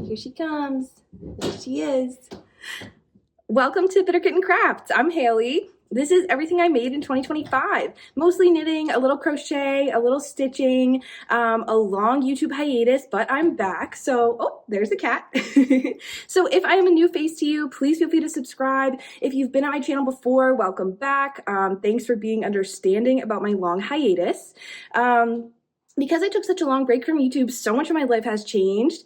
Here she comes. There she is. Welcome to Bitter Kitten Crafts. I'm Haley. This is everything I made in 2025. Mostly knitting, a little crochet, a little stitching, a long YouTube hiatus, but I'm back. So, oh, there's the cat. So if I am a new face to you, please feel free to subscribe. If you've been on my channel before, welcome back. Thanks for being understanding about my long hiatus. Because I took such a long break from YouTube, so much of my life has changed.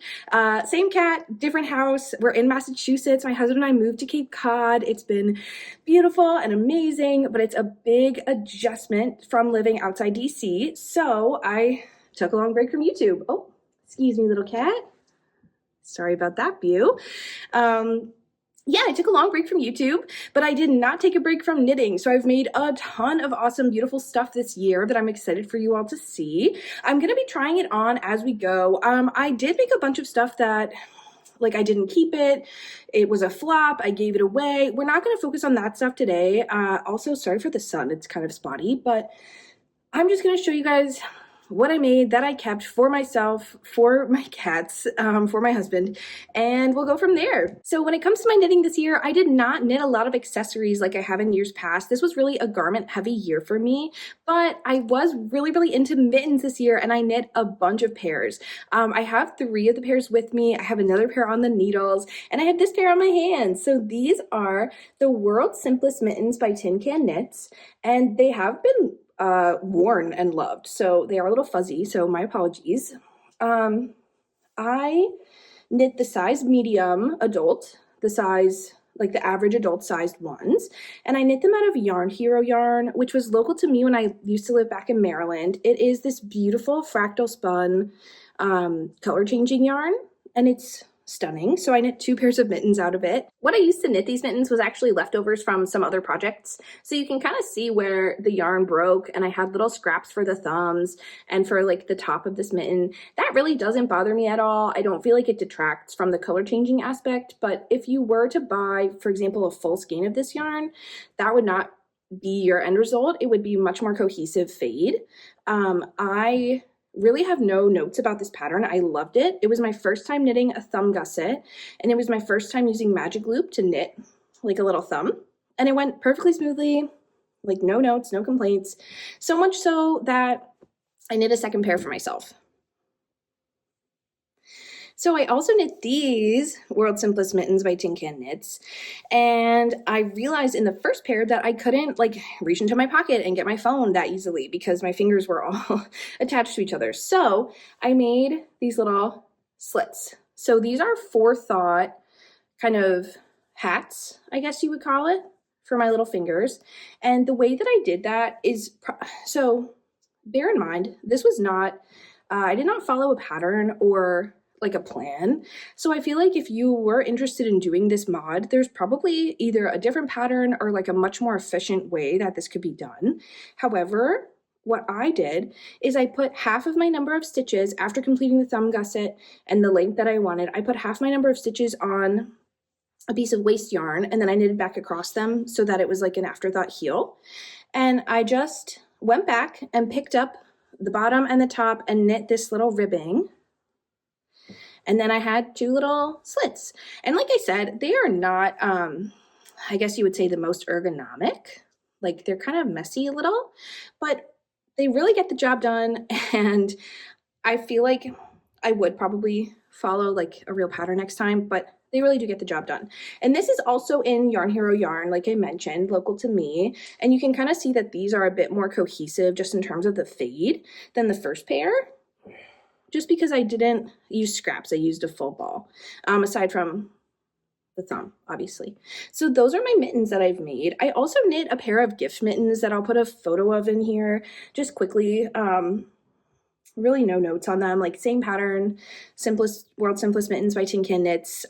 Same cat, different house. We're in Massachusetts. My husband and I moved to Cape Cod. It's been beautiful and amazing, but it's a big adjustment from living outside DC. So I took a long break from YouTube. Oh, excuse me, little cat. Sorry about that view. Yeah, I took a long break from YouTube, but I did not take a break from knitting. So I've made a ton of awesome, beautiful stuff this year that I'm excited for you all to see. I'm going to be trying it on as we go. I did make a bunch of stuff that, like, I didn't keep it. It was a flop. I gave it away. We're not going to focus on that stuff today. Also, sorry for the sun. It's kind of spotty, but I'm just going to show you guys what I made that I kept for myself, for my cats, for my husband, and we'll go from there. So when it comes to my knitting this year, I did not knit a lot of accessories like I have in years past. This was really a garment heavy year for me, but I was really into mittens this year and I knit a bunch of pairs. I have 3 of the pairs with me. I have another pair on the needles and I have this pair on my hands. So these are the World's Simplest Mittens by Tin Can Knits, and they have been worn and loved, so they are a little fuzzy, so my apologies. I knit the size medium adult, the size, like the average adult sized ones, and I knit them out of Yarn Hero yarn, which was local to me when I used to live back in Maryland. It is this beautiful fractal spun color changing yarn, and it's stunning. So I knit 2 pairs of mittens out of it. What I used to knit these mittens was actually leftovers from some other projects. So you can kind of see where the yarn broke, and I had little scraps for the thumbs and for like the top of this mitten. That really doesn't bother me at all. I don't feel like it detracts from the color changing aspect, but if you were to buy, for example, a full skein of this yarn, that would not be your end result. It would be much more cohesive fade. I really have no notes about this pattern. I loved it. It was my first time knitting a thumb gusset, and it was my first time using magic loop to knit like a little thumb, and it went perfectly smoothly, like no notes, no complaints, so much so that I knit a second pair for myself. So I also knit these World's Simplest Mittens by Tin Can Knits, and I realized in the first pair that I couldn't like reach into my pocket and get my phone that easily because my fingers were all attached to each other. So I made these little slits. So these are forethought kind of hats, I guess you would call it, for my little fingers. And the way that I did that is, so bear in mind, this was not, I did not follow a pattern or like a plan. So I feel like if you were interested in doing this mod, there's probably either a different pattern or like a much more efficient way that this could be done. However, what I did is I put half of my number of stitches after completing the thumb gusset and the length that I wanted. I put half my number of stitches on a piece of waste yarn, and then I knitted back across them so that it was like an afterthought heel. And I just went back and picked up the bottom and the top and knit this little ribbing. And then I had 2 little slits. And like I said, they are not, I guess you would say the most ergonomic. Like they're kind of messy a little, but they really get the job done. And I feel like I would probably follow like a real pattern next time, but they really do get the job done. And this is also in Yarn Hero yarn, like I mentioned, local to me. And you can kind of see that these are a bit more cohesive just in terms of the fade than the first pair. Just because I didn't use scraps, I used a full ball, aside from the thumb, obviously. So those are my mittens that I've made. I also knit a pair of gift mittens that I'll put a photo of in here just quickly. Really no notes on them, like same pattern, World's Simplest Mittens by Tin Can Knits,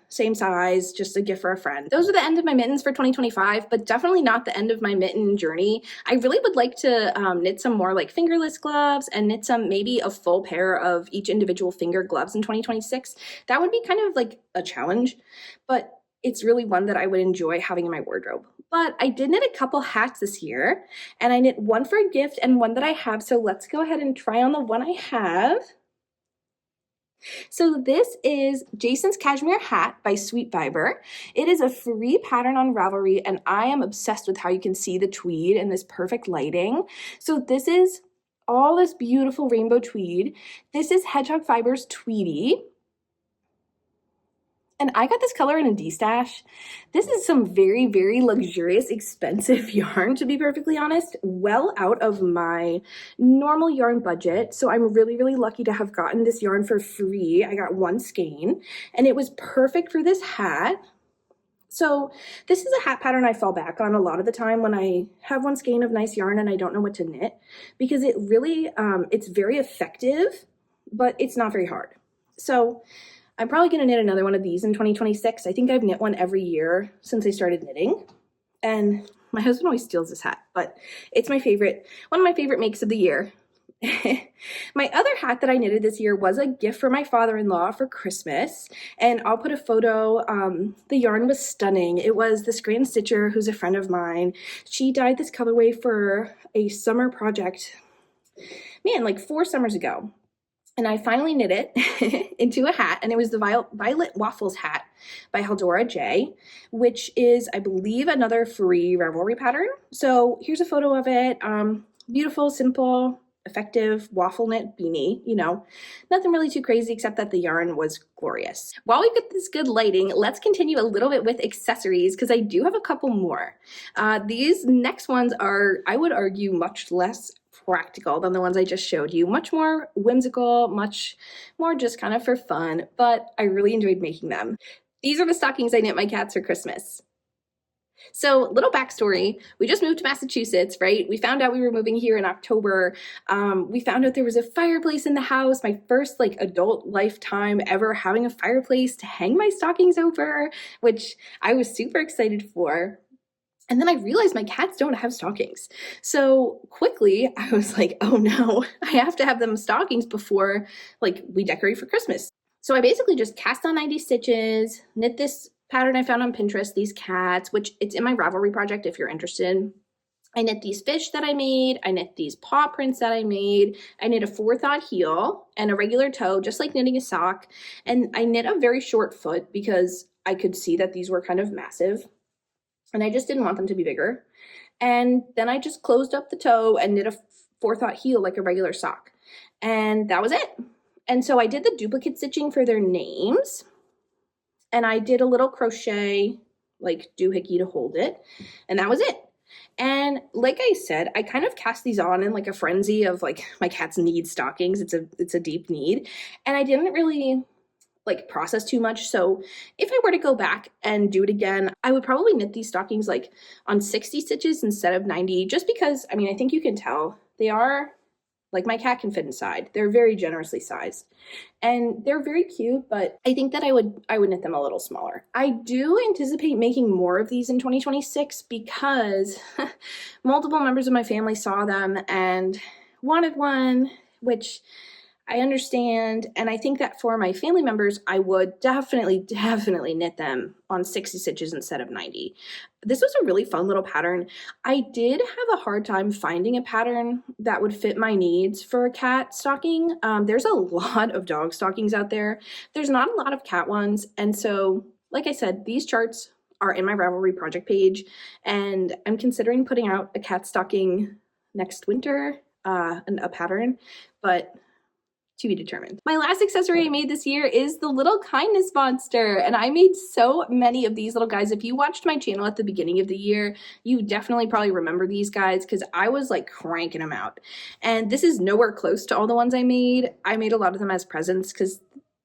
same size, just a gift for a friend. Those are the end of my mittens for 2025, but definitely not the end of my mitten journey. I really would like to knit some more like fingerless gloves and knit some, maybe a full pair of each individual finger gloves in 2026. That would be kind of like a challenge, but it's really one that I would enjoy having in my wardrobe. But I did knit a couple hats this year, and I knit one for a gift and one that I have. So let's go ahead and try on the one I have. So this is Jason's Cashmere hat by Sweet Fiber. It is a free pattern on Ravelry, and I am obsessed with how you can see the tweed in this perfect lighting. So this is all this beautiful rainbow tweed. This is Hedgehog Fibers Tweedy. And I got this color in a D-stash. This is some very, very luxurious, expensive yarn, to be perfectly honest, well out of my normal yarn budget. So I'm really, really lucky to have gotten this yarn for free. I got one skein, and it was perfect for this hat. So this is a hat pattern I fall back on a lot of the time when I have one skein of nice yarn and I don't know what to knit, because it really, it's very effective, but it's not very hard. So I'm probably going to knit another one of these in 2026. I think I've knit one every year since I started knitting. And my husband always steals this hat, but it's my favorite, one of my favorite makes of the year. My other hat that I knitted this year was a gift for my father-in-law for Christmas, and I'll put a photo. The yarn was stunning. It was this Grand Stitcher, who's a friend of mine. She dyed this colorway for a summer project, man, like 4 summers ago. And I finally knit it into a hat, and it was the Violet Waffles hat by Haldora J, which is, I believe, another free Ravelry pattern. So here's a photo of it. Beautiful, simple, effective waffle knit beanie, you know, nothing really too crazy except that the yarn was glorious. While we get this good lighting, let's continue a little bit with accessories, because I do have a couple more. These next ones are, I would argue, much less practical than the ones I just showed you, much more whimsical, much more just kind of for fun, but I really enjoyed making them. These are the stockings I knit my cats for Christmas. So, little backstory, we just moved to Massachusetts, right? We found out we were moving here in October. We found out there was a fireplace in the house, my first like adult lifetime ever having a fireplace to hang my stockings over, which I was super excited for. And then I realized my cats don't have stockings. So quickly I was like, oh no, I have to have them stockings before like we decorate for Christmas. So I basically just cast on 90 stitches, knit this pattern I found on Pinterest, these cats, which it's in my Ravelry project if you're interested. I knit these fish that I made. I knit these paw prints that I made. I knit a forethought heel and a regular toe, just like knitting a sock. And I knit a very short foot because I could see that these were kind of massive, and I just didn't want them to be bigger. And then I just closed up the toe and knit a forethought heel like a regular sock. And that was it. And so I did the duplicate stitching for their names. And I did a little crochet, like doohickey to hold it. And that was it. And like I said, I kind of cast these on in like a frenzy of like my cats need stockings. It's a deep need. And I didn't really like process too much. So if I were to go back and do it again, I would probably knit these stockings like on 60 stitches instead of 90, just because, I mean, I think you can tell they are like my cat can fit inside. They're very generously sized and they're very cute, but I think that I would knit them a little smaller. I do anticipate making more of these in 2026 because multiple members of my family saw them and wanted one, which I understand, and I think that for my family members, I would definitely knit them on 60 stitches instead of 90. This was a really fun little pattern. I did have a hard time finding a pattern that would fit my needs for a cat stocking. There's a lot of dog stockings out there. There's not a lot of cat ones, and so, like I said, these charts are in my Ravelry project page, and I'm considering putting out a cat stocking next winter, a pattern, but to be determined. My last accessory I made this year is the little kindness monster, and I made so many of these little guys. If you watched my channel at the beginning of the year, you definitely probably remember these guys because I was like cranking them out. And this is nowhere close to all the ones I made. I made a lot of them as presents because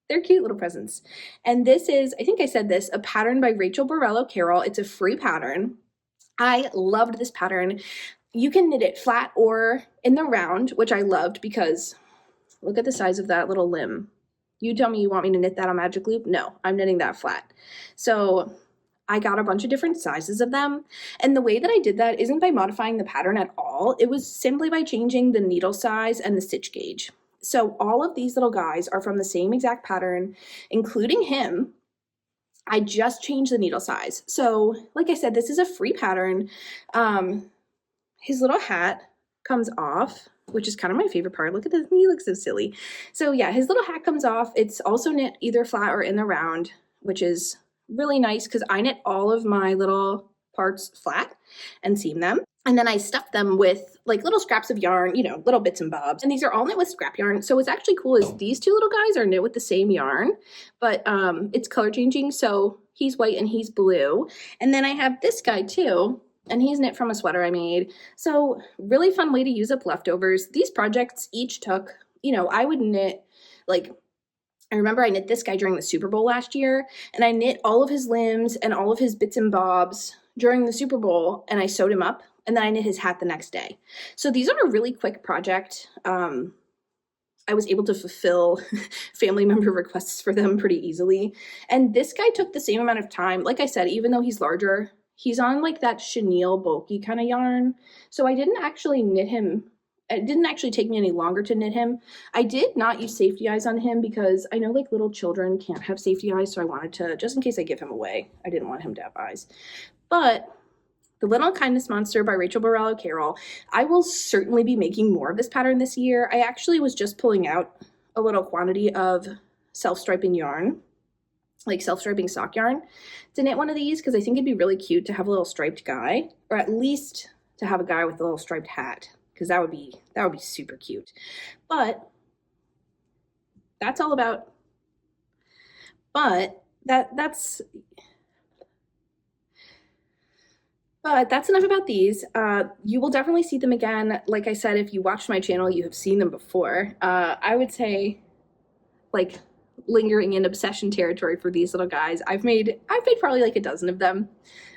they're cute little presents. And this is, I think I said this, a pattern by Rachel Borello Carroll. It's a free pattern. I loved this pattern. You can knit it flat or in the round, which I loved because look at the size of that little limb. You tell me you want me to knit that on magic loop? No, I'm knitting that flat. So I got a bunch of different sizes of them. And the way that I did that isn't by modifying the pattern at all. It was simply by changing the needle size and the stitch gauge. So all of these little guys are from the same exact pattern, including him. I just changed the needle size. So like I said, this is a free pattern. His little hat comes off which is kind of my favorite part. Look at this, he looks so silly. So yeah, his little hat comes off. It's also knit either flat or in the round, which is really nice because I knit all of my little parts flat and seam them. And then I stuff them with like little scraps of yarn, you know, little bits and bobs. And these are all knit with scrap yarn. So what's actually cool is these two little guys are knit with the same yarn, but it's color changing. So he's white and he's blue. And then I have this guy too, and he's knit from a sweater I made. So really fun way to use up leftovers. These projects each took, you know, I would knit like, I remember I knit this guy during the Super Bowl last year, and I knit all of his limbs and all of his bits and bobs during the Super Bowl, and I sewed him up, and then I knit his hat the next day. So these are a really quick project. I was able to fulfill family member requests for them pretty easily. And this guy took the same amount of time. Like I said, even though he's larger, he's on like that chenille bulky kind of yarn. So I didn't actually knit him. It didn't actually take me any longer to knit him. I did not use safety eyes on him because I know like little children can't have safety eyes. So I wanted to, just in case I give him away, I didn't want him to have eyes. But The Little Kindness Monster by Rachel Borello Carroll. I will certainly be making more of this pattern this year. I actually was just pulling out a little quantity of self-striping yarn, like self-striping sock yarn, to knit one of these because I think it'd be really cute to have a little striped guy, or at least to have a guy with a little striped hat, because that would be super cute. But that's all about, but that's enough about these. You will definitely see them again. Like I said, if you watched my channel, you have seen them before. I would say like lingering in obsession territory for these little guys. I've made probably like a dozen of them.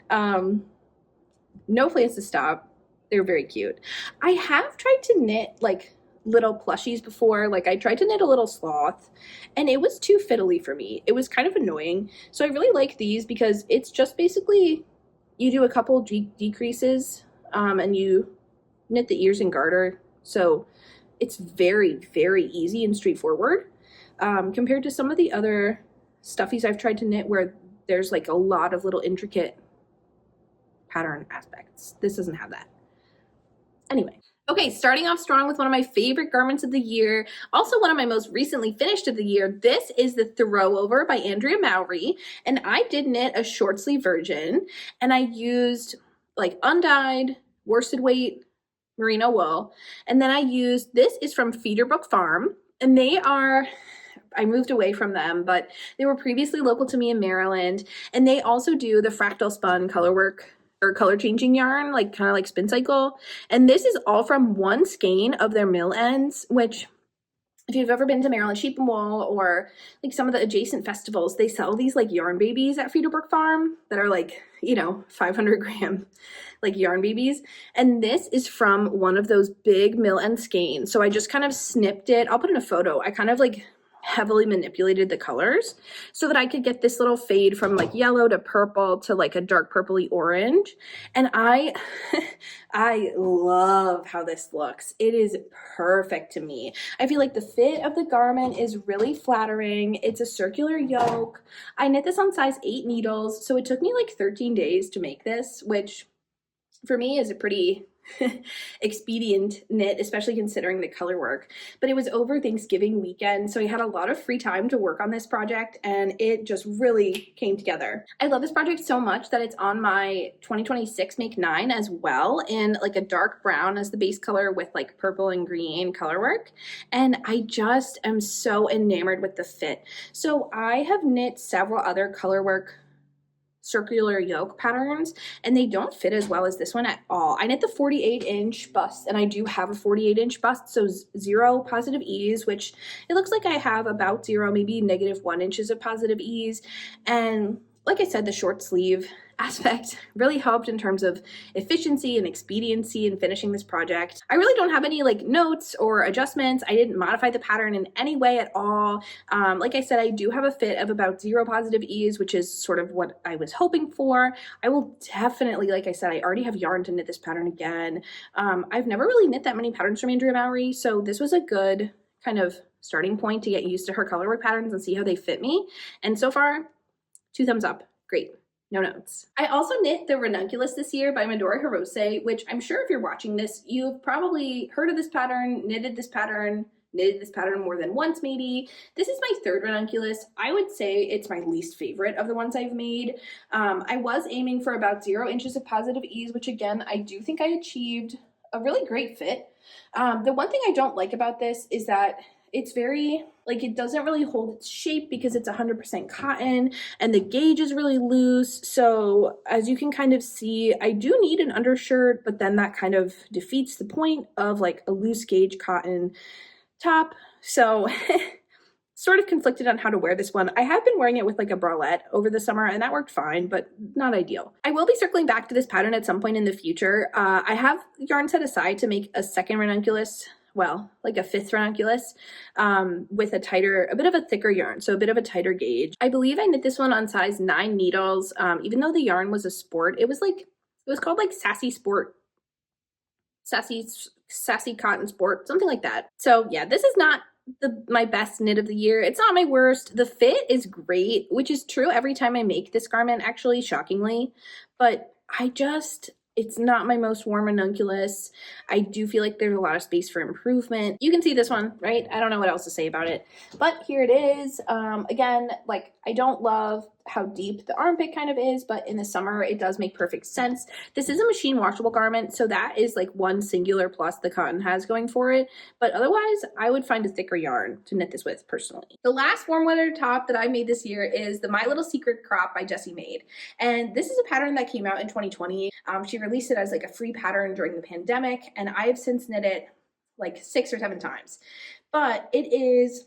No plans to stop. They're very cute. I have tried to knit like little plushies before. Like I tried to knit a little sloth and it was too fiddly for me. It was kind of annoying. So I really like these because it's just basically you do a couple decreases and you knit the ears and garter. So it's very, very easy and straightforward compared to some of the other stuffies I've tried to knit where there's like a lot of little intricate pattern aspects. This doesn't have that. Anyway, okay, starting off strong with one of my favorite garments of the year, also one of my most recently finished of the year. This is the Throwover by Andrea Mowry, and I did knit a short sleeve version, and I used like undyed worsted weight merino wool, and then I used, this is from Feederbrook Farm, and they are, I moved away from them, but they were previously local to me in Maryland, and they also do the fractal spun color work or color changing yarn, like kind of like spin cycle. And this is all from one skein of their mill ends, which if you've ever been to Maryland Sheep and Wool or like some of the adjacent festivals, they sell these like yarn babies at Feederbrook Farm that are like, you know, 500 gram like yarn babies. And this is from one of those big mill end skeins. So I just kind of snipped it. I'll put in a photo. I kind of like heavily manipulated the colors so that I could get this little fade from like yellow to purple to like a dark purpley orange. And I love how this looks. It is perfect to me. I feel like the fit of the garment is really flattering. It's a circular yoke. I knit this on size 8 needles, so it took me like 13 days to make this, which for me is a pretty expedient knit, especially considering the color work. But it was over Thanksgiving weekend, so I had a lot of free time to work on this project, and it just really came together. I love this project so much that it's on my 2026 Make 9 as well, in like a dark brown as the base color with like purple and green color work. And I just am so enamored with the fit. So I have knit several other color work circular yoke patterns, and they don't fit as well as this one at all. I knit the 48-inch bust, and I do have a 48-inch bust, so 0 positive ease, which it looks like I have about 0, maybe -1 inches of positive ease. And like I said, the short sleeve aspect really helped in terms of efficiency and expediency in finishing this project. I really don't have any like notes or adjustments. I didn't modify the pattern in any way at all. Like I said, I do have a fit of about 0 positive ease, which is sort of what I was hoping for. I will definitely, like I said, I already have yarn to knit this pattern again. I've never really knit that many patterns from Andrea Mowry, so this was a good kind of starting point to get used to her colorwork patterns and see how they fit me. And so far, 2 thumbs up. Great. No notes. I also knit the Ranunculus this year by Midori Hirose, which I'm sure if you're watching this, you've probably heard of this pattern, knitted this pattern more than once maybe. This is my third Ranunculus. I would say it's my least favorite of the ones I've made. I was aiming for about 0 inches of positive ease, which again, I do think I achieved a really great fit. The one thing I don't like about this is that it's very, like, it doesn't really hold its shape because it's 100% cotton and the gauge is really loose. So as you can kind of see, I do need an undershirt, but then that kind of defeats the point of like a loose gauge cotton top. So sort of conflicted on how to wear this one. I have been wearing it with like a bralette over the summer and that worked fine, but not ideal. I will be circling back to this pattern at some point in the future. I have yarn set aside to make a second ranunculus, well, like a 5th ranunculus, with a bit of a thicker yarn, so a bit of a tighter gauge. I believe I knit this one on size 9 needles. Even though the yarn was a sport, it was called like Sassy Sport, Sassy Cotton Sport, something like that. So yeah, this is not my best knit of the year. It's not my worst. The fit is great, which is true every time I make this garment, actually, shockingly, but it's not my most warm ranunculus. I do feel like there's a lot of space for improvement. You can see this one, right? I don't know what else to say about it, but here it is. Again, like, I don't love how deep the armpit kind of is, but in the summer it does make perfect sense. This is a machine washable garment, so that is like one singular plus the cotton has going for it, but otherwise I would find a thicker yarn to knit this with personally. The last warm weather top that I made this year is the My Little Secret crop by Jessie Maed, and this is a pattern that came out in 2020. She released it as like a free pattern during the pandemic, and I have since knit it like 6 or 7 times, but it is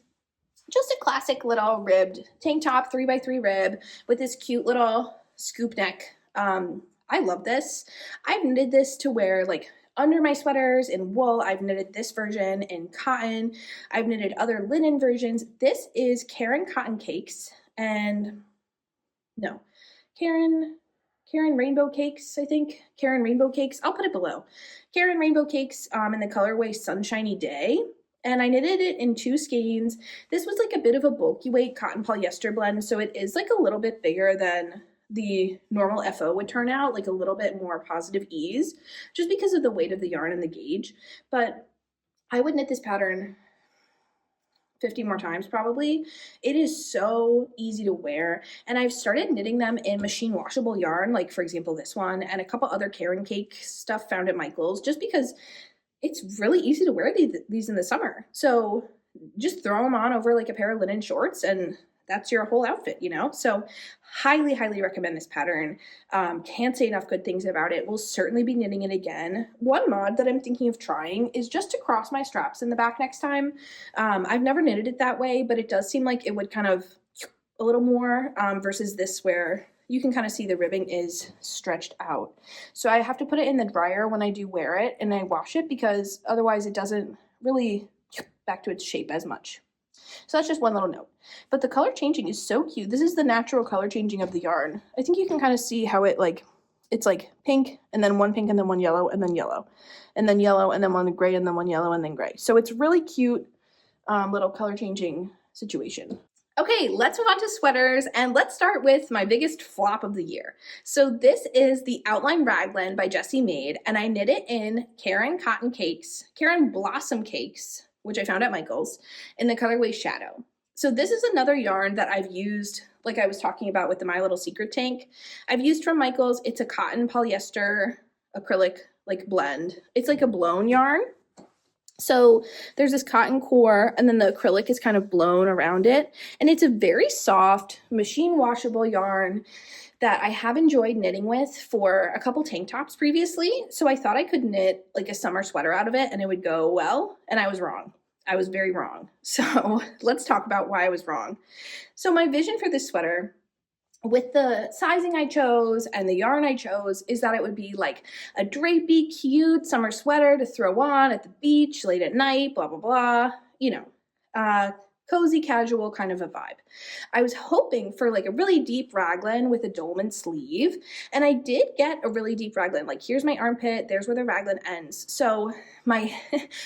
just a classic little ribbed tank top, 3x3 rib with this cute little scoop neck. I love this. I've knitted this to wear like under my sweaters in wool. I've knitted this version in cotton. I've knitted other linen versions. This is Caron Cotton Cakes and Caron Rainbow Cakes, I think. Caron Rainbow Cakes. I'll put it below. Caron Rainbow Cakes in the colorway Sunshiny Day. And I knitted it in 2 skeins. This was like a bit of a bulky weight cotton polyester blend, so it is like a little bit bigger than the normal FO would turn out, like a little bit more positive ease, just because of the weight of the yarn and the gauge. But I would knit this pattern 50 more times probably. It is so easy to wear, and I've started knitting them in machine washable yarn, like for example this one, and a couple other Caron Cake stuff found at Michael's, just because it's really easy to wear these in the summer. So just throw them on over like a pair of linen shorts and that's your whole outfit, you know? So highly, highly recommend this pattern. Can't say enough good things about it. We'll certainly be knitting it again. One mod that I'm thinking of trying is just to cross my straps in the back next time. I've never knitted it that way, but it does seem like it would kind of a little more versus this where you can kind of see the ribbing is stretched out. So I have to put it in the dryer when I do wear it and I wash it because otherwise it doesn't really back to its shape as much. So that's just one little note. But the color changing is so cute. This is the natural color changing of the yarn. I think you can kind of see how it's like pink and then one pink and then one yellow and then yellow and then yellow and then one gray and then one yellow and then gray. So it's really cute little color changing situation. Okay, let's move on to sweaters, and let's start with my biggest flop of the year. So this is the Outline Raglan by Jessie Maed, and I knit it in Caron Blossom Cakes, which I found at Michael's, in the colorway Shadow. So this is another yarn that I've used, like I was talking about with the My Little Secret tank. I've used from Michael's. It's a cotton polyester acrylic like blend. It's like a blown yarn. So there's this cotton core and then the acrylic is kind of blown around it. And it's a very soft machine washable yarn that I have enjoyed knitting with for a couple tank tops previously. So I thought I could knit like a summer sweater out of it and it would go well. And I was wrong. I was very wrong. So let's talk about why I was wrong. So my vision for this sweater with the sizing I chose and the yarn I chose is that it would be like a drapey, cute summer sweater to throw on at the beach late at night, blah, blah, blah, you know, cozy, casual kind of a vibe. I was hoping for like a really deep raglan with a dolman sleeve, and I did get a really deep raglan. Like here's my armpit, there's where the raglan ends. So my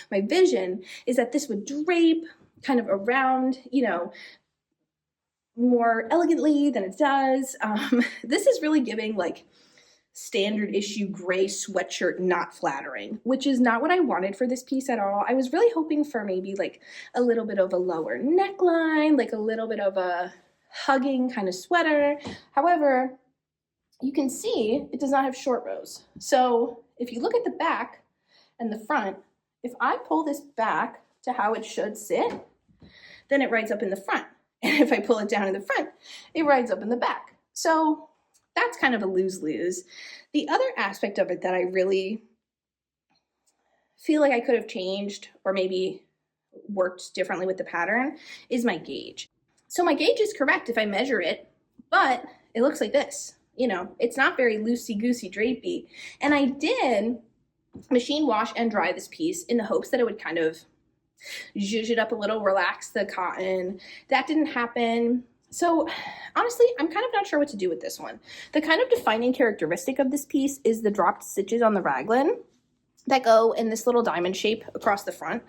my vision is that this would drape kind of around, you know, more elegantly than it does. This is really giving like standard issue gray sweatshirt, not flattering, which is not what I wanted for this piece at all. I was really hoping for maybe like a little bit of a lower neckline, like a little bit of a hugging kind of sweater. However, you can see it does not have short rows. So if you look at the back and the front, if I pull this back to how it should sit, then it rides up in the front. And if I pull it down in the front, it rides up in the back. So that's kind of a lose-lose. The other aspect of it that I really feel like I could have changed or maybe worked differently with the pattern is my gauge. So my gauge is correct if I measure it, but it looks like this. You know, it's not very loosey-goosey drapey. And I did machine wash and dry this piece in the hopes that it would kind of zhuzh it up a little, relax the cotton. That didn't happen. So honestly, I'm kind of not sure what to do with this one. The kind of defining characteristic of this piece is the dropped stitches on the raglan that go in this little diamond shape across the front.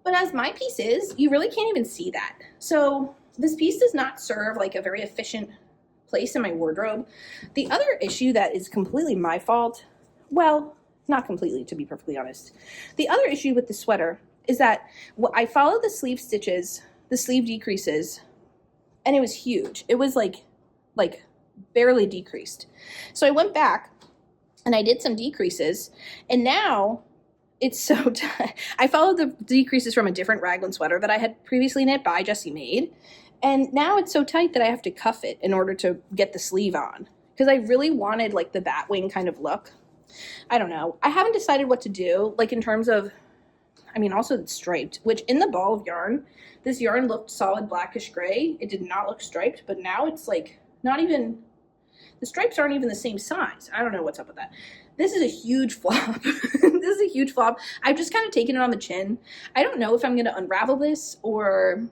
But as my piece is, you really can't even see that. So this piece does not serve like a very efficient place in my wardrobe. The other issue that is completely my fault, well, not completely to be perfectly honest. The other issue with the sweater is that I followed the sleeve stitches, the sleeve decreases, and it was huge. It was like barely decreased. So I went back and I did some decreases, and now it's so tight. I followed the decreases from a different raglan sweater that I had previously knit by Jessie Maed, and now it's so tight that I have to cuff it in order to get the sleeve on, because I really wanted like the bat wing kind of look. I don't know. I haven't decided what to do, like in terms of, I mean, also it's striped, which in the ball of yarn, this yarn looked solid blackish gray. It did not look striped, but now it's like not even, the stripes aren't even the same size. I don't know what's up with that. This is a huge flop. This is a huge flop. I've just kind of taken it on the chin. I don't know if I'm going to unravel this or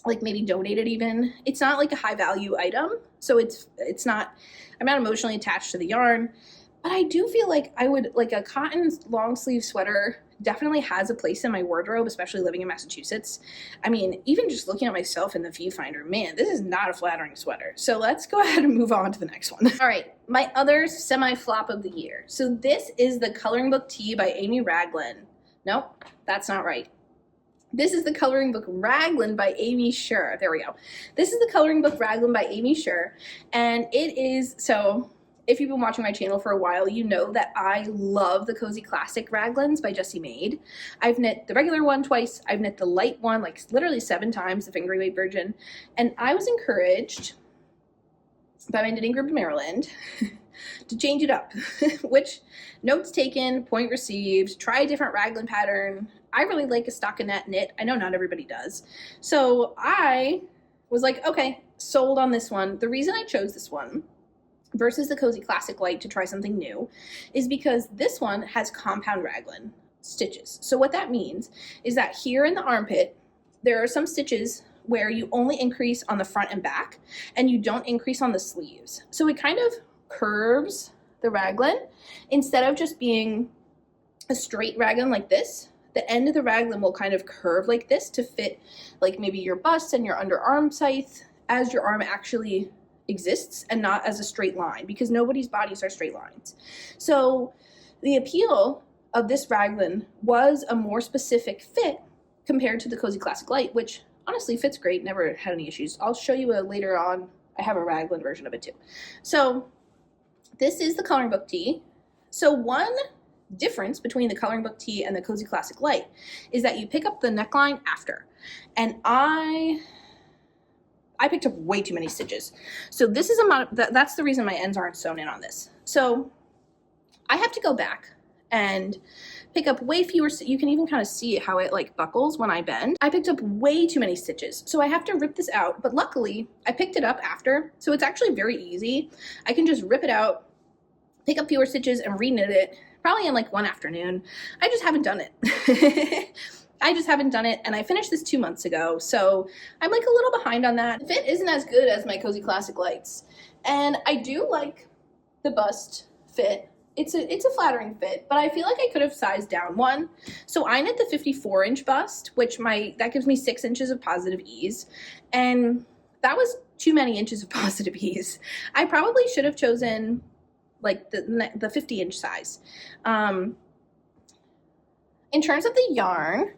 like maybe donate it even. It's not like a high value item, so it's not, I'm not emotionally attached to the yarn, but I do feel like I would, like a cotton long sleeve sweater definitely has a place in my wardrobe, especially living in Massachusetts. I mean, even just looking at myself in the viewfinder, man, this is not a flattering sweater. So let's go ahead and move on to the next one. All right, my other semi-flop of the year. So this is the Coloring Book Tee by Aimee Raglan. Nope, that's not right. This is the Coloring Book Raglan by Aimee Sher. There we go. This is the Coloring Book Raglan by Aimee Sher, and it is, so if you've been watching my channel for a while, you know that I love the Cozy Classic Raglans by Jessie Maed. I've knit the regular one twice. I've knit the light one like literally 7 times, the fingery weight version. And I was encouraged by my knitting group in Maryland to change it up, which notes taken, point received, try a different raglan pattern. I really like a stockinette knit. I know not everybody does. So I was like, okay, sold on this one. The reason I chose this one versus the Cozy Classic Light to try something new is because this one has compound raglan stitches. So what that means is that here in the armpit, there are some stitches where you only increase on the front and back, and you don't increase on the sleeves. So it kind of curves the raglan instead of just being a straight raglan like this. The end of the raglan will kind of curve like this to fit like maybe your bust and your underarm height as your arm actually exists and not as a straight line, because nobody's bodies are straight lines. So the appeal of this raglan was a more specific fit compared to the Cozy Classic Light, which honestly fits great, never had any issues. I'll show you later on. I have a raglan version of it too. So this is the Coloring Book Tee. So one difference between the Coloring Book Tee and the Cozy Classic Light is that you pick up the neckline after, and I picked up way too many stitches. So this is that's the reason my ends aren't sewn in on this. So I have to go back and pick up way fewer. You can even kind of see how it like buckles when I bend. I picked up way too many stitches, so I have to rip this out. But luckily I picked it up after, so it's actually very easy. I can just rip it out, pick up fewer stitches, and reknit it probably in like one afternoon. I just haven't done it. I just haven't done it, and I finished this 2 months ago, so I'm like a little behind on that. The fit isn't as good as my Cozy Classic Lights, and I do like the bust fit. It's a flattering fit, but I feel like I could have sized down one. So I knit the 54-inch bust, which that gives me 6 inches of positive ease, and that was too many inches of positive ease. I probably should have chosen like the 50-inch size. In terms of the yarn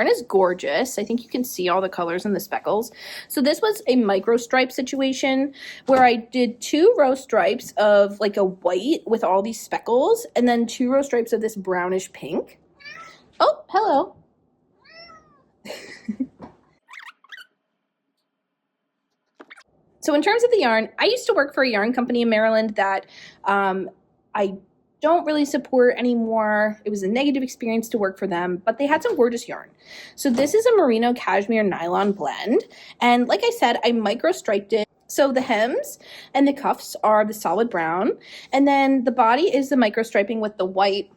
is gorgeous. I think you can see all the colors and the speckles. So this was a micro stripe situation where I did 2 row stripes of like a white with all these speckles, and then 2 row stripes of this brownish pink. Oh, hello. So in terms of the yarn, I used to work for a yarn company in Maryland that I don't really support anymore. It was a negative experience to work for them, but they had some gorgeous yarn. So this is a merino cashmere nylon blend. And like I said, I micro striped it. So the hems and the cuffs are the solid brown. And then the body is the micro striping with the white,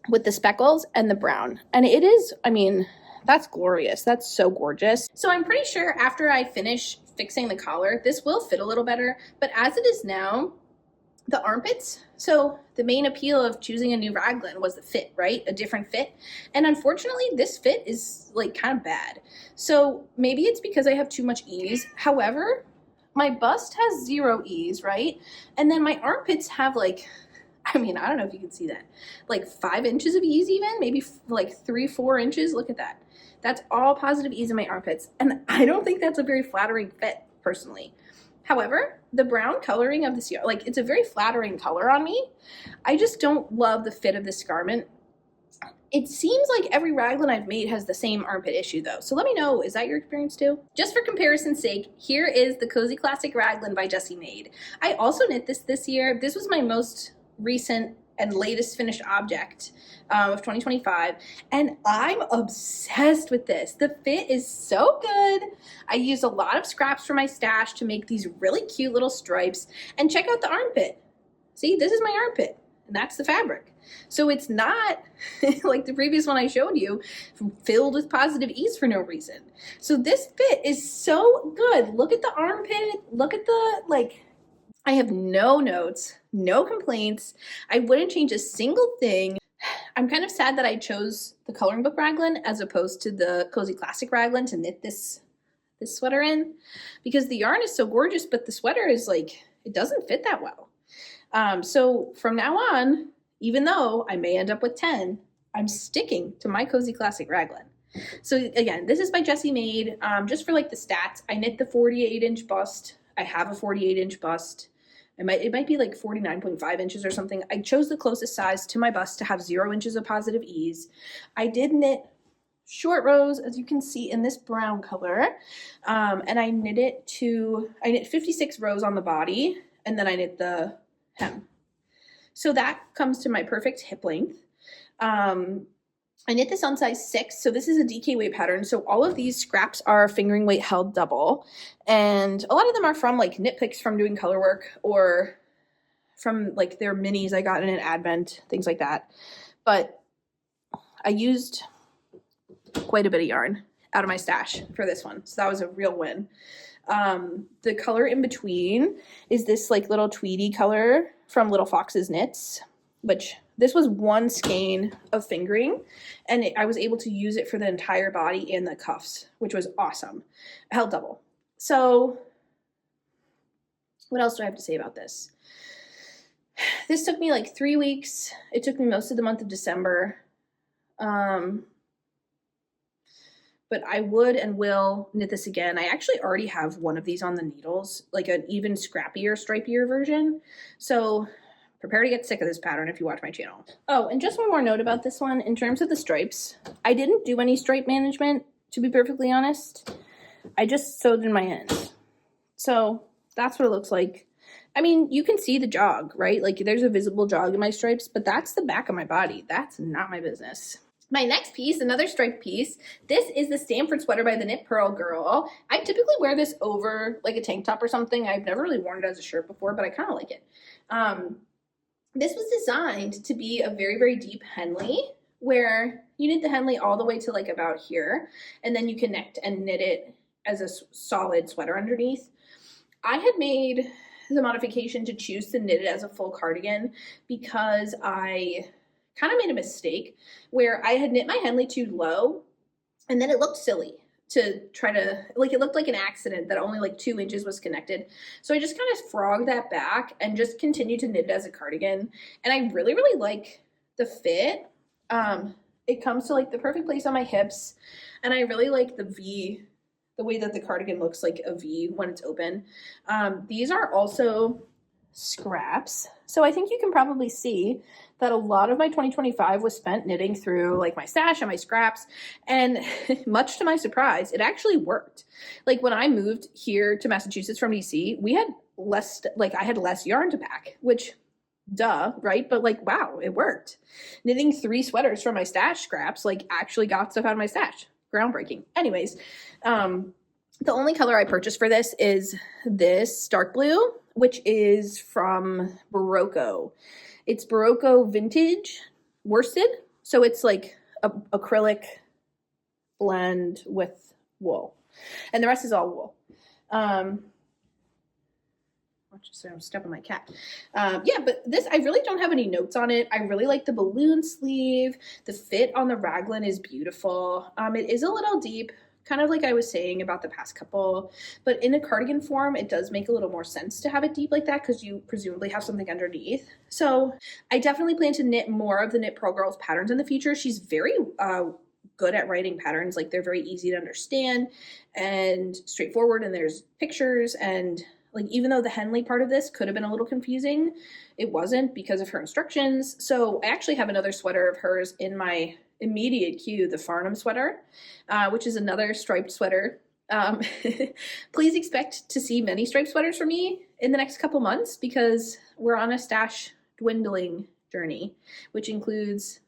with the speckles and the brown. And it is, I mean, that's glorious. That's so gorgeous. So I'm pretty sure after I finish fixing the collar, this will fit a little better. But as it is now, the armpits, so the main appeal of choosing a new Raglan was the fit, right? A different fit. And unfortunately, this fit is like kind of bad. So maybe it's because I have too much ease. However, my bust has 0 ease, right? And then my armpits have like, I mean, I don't know if you can see that, like 5 inches of ease even, maybe like 3-4 inches. Look at that. That's all positive ease in my armpits. And I don't think that's a very flattering fit personally. However, the brown coloring of this yarn, like it's a very flattering color on me. I just don't love the fit of this garment. It seems like every Raglan I've made has the same armpit issue though. So let me know, is that your experience too? Just for comparison's sake, here is the Cozy Classic Raglan by Jessie Maed. I also knit this year. This was my most recent and latest finished object of 2025, and I'm obsessed with this. The fit is so good. I used a lot of scraps from my stash to make these really cute little stripes, and check out the armpit. See, this is my armpit, and that's the fabric. So it's not like the previous one I showed you, filled with positive ease for no reason. So this fit is so good. Look at the armpit, look at the, like, I have no notes, no complaints. I wouldn't change a single thing. I'm kind of sad that I chose the coloring book Raglan as opposed to the Cozy Classic Raglan to knit this sweater in, because the yarn is so gorgeous, but the sweater is like, it doesn't fit that well. So from now on, even though I may end up with 10, I'm sticking to my Cozy Classic Raglan. So again, this is by Jessie Maed. Just for like the stats, I knit the 48-inch bust. I have a 48-inch bust. It might be like 49.5 inches or something. I chose the closest size to my bust to have 0 inches of positive ease. I did knit short rows, as you can see in this brown color. And I knit 56 rows on the body, and then I knit the hem. So that comes to my perfect hip length. I knit this on size 6, so this is a DK weight pattern. So all of these scraps are fingering weight held double, and a lot of them are from like knit picks from doing color work, or from like their minis I got in an advent, things like that. But I used quite a bit of yarn out of my stash for this one, so that was a real win. The color in between is this like little Tweedy color from Little Fox's Knits, which this was one skein of fingering, and I was able to use it for the entire body and the cuffs, which was awesome. I held double. So what else do I have to say about this? This took me like 3 weeks. It took me most of the month of December. But I would and will knit this again. I actually already have one of these on the needles, like an even scrappier, stripier version. So prepare to get sick of this pattern if you watch my channel. Oh, and just one more note about this one. In terms of the stripes, I didn't do any stripe management, to be perfectly honest. I just sewed in my ends. So that's what it looks like. I mean, you can see the jog, right? Like there's a visible jog in my stripes, but that's the back of my body. That's not my business. My next piece, another striped piece, this is the Stanford sweater by the Knit Pearl Girl. I typically wear this over like a tank top or something. I've never really worn it as a shirt before, but I kind of like it. This was designed to be a very, very deep Henley, where you knit the Henley all the way to like about here, and then you connect and knit it as a solid sweater underneath. I had made the modification to choose to knit it as a full cardigan because I kind of made a mistake where I had knit my Henley too low, and then it looked silly. to try to, like, it looked like an accident that only like 2 inches was connected. So I just kind of frogged that back and just continued to knit it as a cardigan. And I really, really like the fit. It comes to like the perfect place on my hips. And I really like the V, the way that the cardigan looks like a V when it's open. These are also scraps. So I think you can probably see that a lot of my 2025 was spent knitting through like my stash and my scraps, and much to my surprise, it actually worked. Like when I moved here to Massachusetts from DC, we had less, like I had less yarn to pack, which duh, right? But like, wow, it worked. Knitting 3 sweaters from my stash scraps, like actually got stuff out of my stash. Groundbreaking. Anyways, the only color I purchased for this is this dark blue, which is from Barocco. It's Barocco Vintage worsted. So it's like a acrylic blend with wool. And the rest is all wool. Sorry, I'm stepping my cat. Yeah, but this, I really don't have any notes on it. I really like the balloon sleeve. The fit on the raglan is beautiful. It is a little deep, kind of like I was saying about the past couple, but in a cardigan form, it does make a little more sense to have it deep like that because you presumably have something underneath. So I definitely plan to knit more of the Knit Pro Girls patterns in the future. She's very good at writing patterns. Like they're very easy to understand and straightforward, and there's pictures, and like even though the Henley part of this could have been a little confusing, it wasn't because of her instructions. So I actually have another sweater of hers in my immediate queue, the Farnham sweater, which is another striped sweater. Please expect to see many striped sweaters from me in the next couple months because we're on a stash dwindling journey, which includes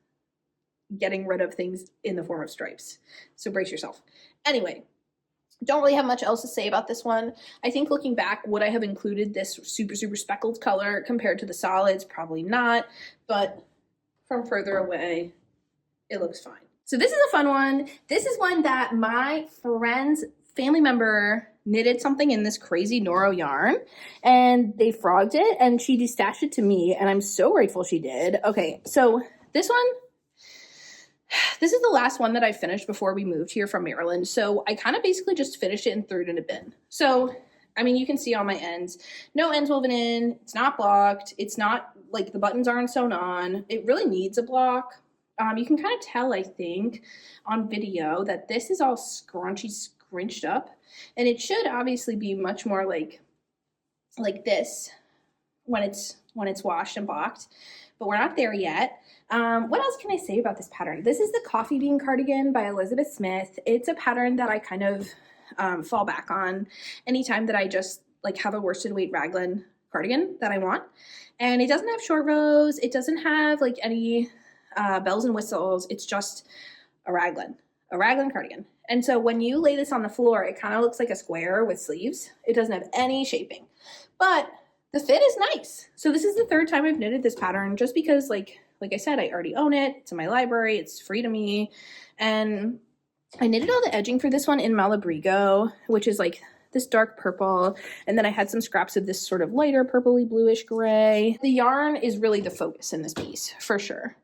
getting rid of things in the form of stripes. So brace yourself. Anyway, don't really have much else to say about this one. I think looking back, would I have included this super, super speckled color compared to the solids? Probably not, but from further away, it looks fine. So this is a fun one. This is one that my friend's family member knitted something in this crazy Noro yarn, and they frogged it, and she destashed it to me, and I'm so grateful she did. Okay, so this one, this is the last one that I finished before we moved here from Maryland. So I kind of basically just finished it and threw it in a bin. So, I mean, you can see all my ends. No ends woven in. It's not blocked. It's not like the buttons aren't sewn on. It really needs a block. You can kind of tell, I think, on video that this is all scrunchy, scrunched up. And it should obviously be much more like this when it's washed and blocked. But we're not there yet. What else can I say about this pattern? This is the Coffee Bean Cardigan by Elizabeth Smith. It's a pattern that I kind of fall back on anytime that I just like have a worsted weight raglan cardigan that I want. And it doesn't have short rows. It doesn't have like any bells and whistles. It's just a raglan cardigan. And so when you lay this on the floor, it kind of looks like a square with sleeves. It doesn't have any shaping, but the fit is nice. So this is the 3rd time I've knitted this pattern just because like I said, I already own it. It's in my library. It's free to me. And I knitted all the edging for this one in Malabrigo, which is like this dark purple. And then I had some scraps of this sort of lighter purpley bluish gray. The yarn is really the focus in this piece for sure.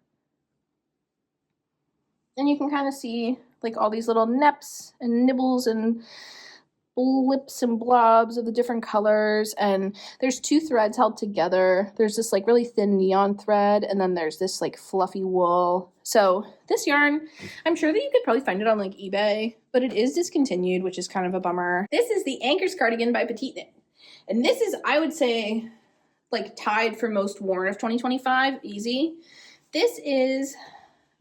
And you can kind of see like all these little neps and nibbles and blips and blobs of the different colors, and there's 2 threads held together. There's this like really thin neon thread, and then there's this like fluffy wool. So this yarn, I'm sure that you could probably find it on like eBay, but it is discontinued, which is kind of a bummer. This is the Ankers cardigan by Petite Knit, and this is, I would say, like tied for most worn of 2025, easy. This is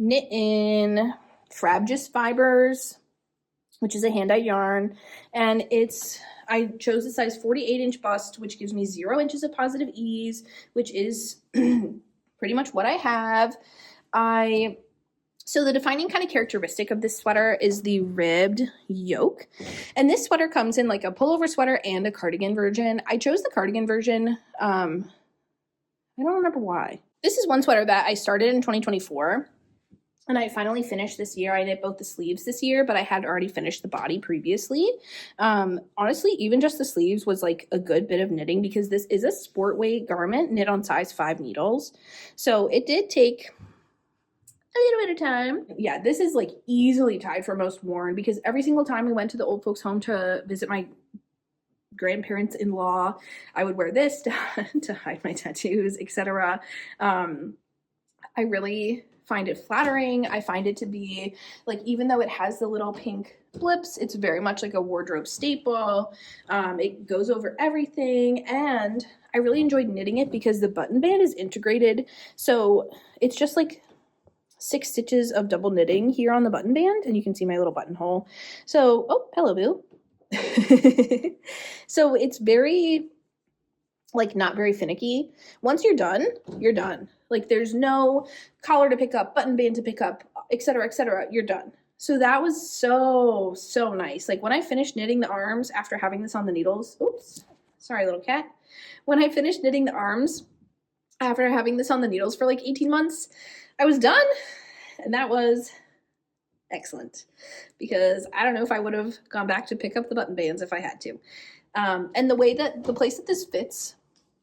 knit in Frabjous Fibers, which is a hand-dyed yarn, and I chose the size 48-inch bust, which gives me 0 inches of positive ease, which is pretty much what I have. So the defining kind of characteristic of this sweater is the ribbed yoke, and this sweater comes in like a pullover sweater and a cardigan version. I chose the cardigan version. I don't remember why. This is one sweater that I started in 2024. And I finally finished this year. I knit both the sleeves this year, but I had already finished the body previously. Honestly, even just the sleeves was like a good bit of knitting because this is a sport weight garment knit on size 5 needles. So it did take a little bit of time. Yeah, this is like easily tied for most worn because every single time we went to the old folks home to visit my grandparents-in-law, I would wear this to hide my tattoos, etc. I really find it flattering. I find it to be like, even though it has the little pink blips, it's very much like a wardrobe staple. It goes over everything, and I really enjoyed knitting it because the button band is integrated. So it's just like 6 stitches of double knitting here on the button band, and you can see my little buttonhole. So, oh, hello, boo. So it's very, like, not very finicky. Once you're done, you're done. Like, there's no collar to pick up, button band to pick up, etc., etc. You're done. So that was so, so nice. Like, when I finished knitting the arms after having this on the needles, oops, sorry, little cat. When I finished knitting the arms after having this on the needles for like 18 months, I was done. And that was excellent because I don't know if I would have gone back to pick up the button bands if I had to. And the way that the place that this fits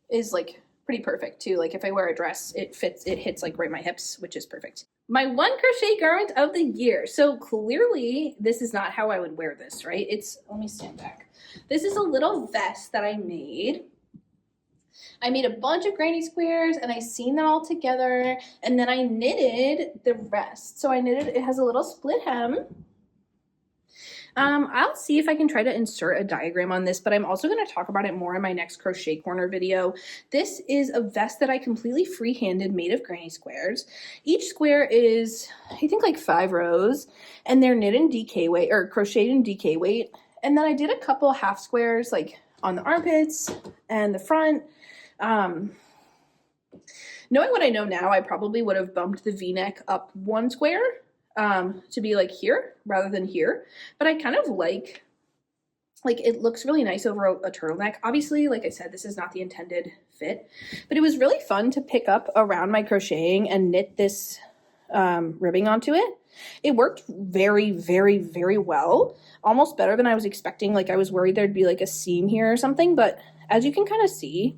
is like pretty perfect too. Like if I wear a dress, it hits like right my hips, which is perfect. My one crochet garment of the year. So clearly this is not how I would wear this, right? Let me stand back. This is a little vest that I made. I made a bunch of granny squares and I seamed them all together, and then I knitted the rest. So it has a little split hem. I'll see if I can try to insert a diagram on this, but I'm also going to talk about it more in my next crochet corner video. This is a vest that I completely freehanded, made of granny squares. Each square is, I think, like 5 rows, and they're knit in DK weight, or crocheted in DK weight. And then I did a couple half squares like on the armpits and the front. Knowing what I know now, I probably would have bumped the V-neck up 1 square to be like here rather than here, but I kind of like it looks really nice over a turtleneck. Obviously, like I said, this is not the intended fit, but it was really fun to pick up around my crocheting and knit this ribbing onto it. It worked very, very, very well, almost better than I was expecting. Like I was worried there'd be like a seam here or something, but as you can kind of see,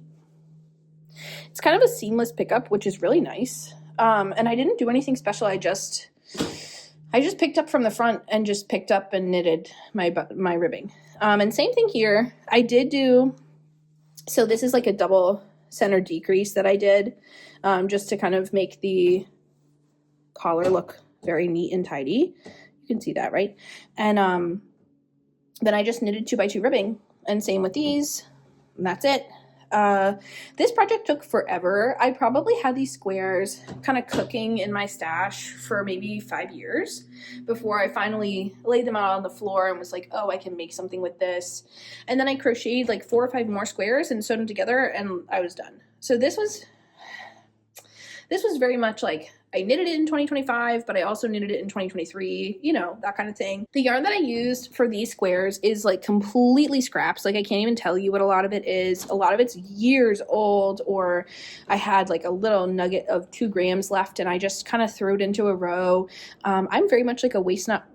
it's kind of a seamless pickup, which is really nice. And I didn't do anything special. I just picked up from the front and just picked up and knitted my ribbing. And same thing here. I did do, so this is like a double center decrease that I did just to kind of make the collar look very neat and tidy. You can see that, right? And then I just knitted 2x2 ribbing, and same with these, and that's it. This project took forever. I probably had these squares kind of cooking in my stash for maybe 5 years before I finally laid them out on the floor and was like, oh, I can make something with this. And then I crocheted like 4 or 5 more squares and sewed them together, and I was done. So this was very much like I knitted it in 2025, but I also knitted it in 2023, you know, that kind of thing. The yarn that I used for these squares is like completely scraps. Like I can't even tell you what a lot of it is. A lot of it's years old, or I had like a little nugget of 2 grams left and I just kind of threw it into a row. I'm very much like a waste not,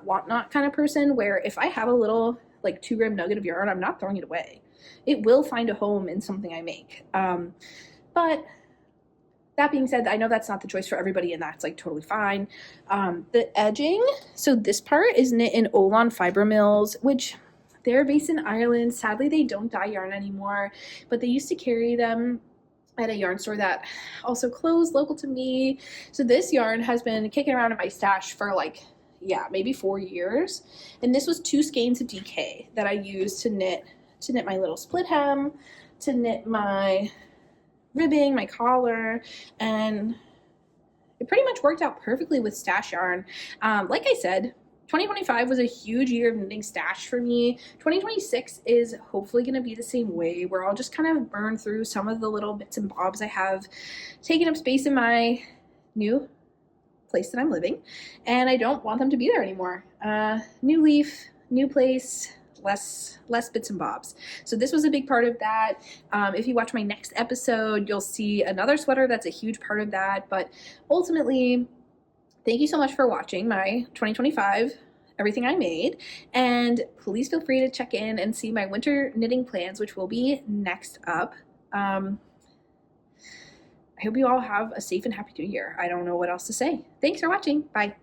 want not kind of person, where if I have a little like 2 gram nugget of yarn, I'm not throwing it away. It will find a home in something I make. But that being said, I know that's not the choice for everybody, and that's like totally fine. The edging, so this part is knit in Olan Fibre Mills, which they're based in Ireland. Sadly, they don't dye yarn anymore, but they used to carry them at a yarn store that also closed local to me. So this yarn has been kicking around in my stash for like, yeah, maybe 4 years. And this was 2 skeins of DK that I used to knit my little split hem, to knit my ribbing, my collar, and it pretty much worked out perfectly with stash yarn. Like I said, 2025 was a huge year of knitting stash for me. 2026 is hopefully going to be the same way, where I'll just kind of burn through some of the little bits and bobs I have taken up space in my new place that I'm living, and I don't want them to be there anymore. New leaf, new place, less bits and bobs. So this was a big part of that. If you watch my next episode, you'll see another sweater that's a huge part of that. But ultimately, thank you so much for watching my 2025 everything I made, and please feel free to check in and see my winter knitting plans, which will be next up. I hope you all have a safe and happy new year. I don't know what else to say. Thanks for watching. Bye.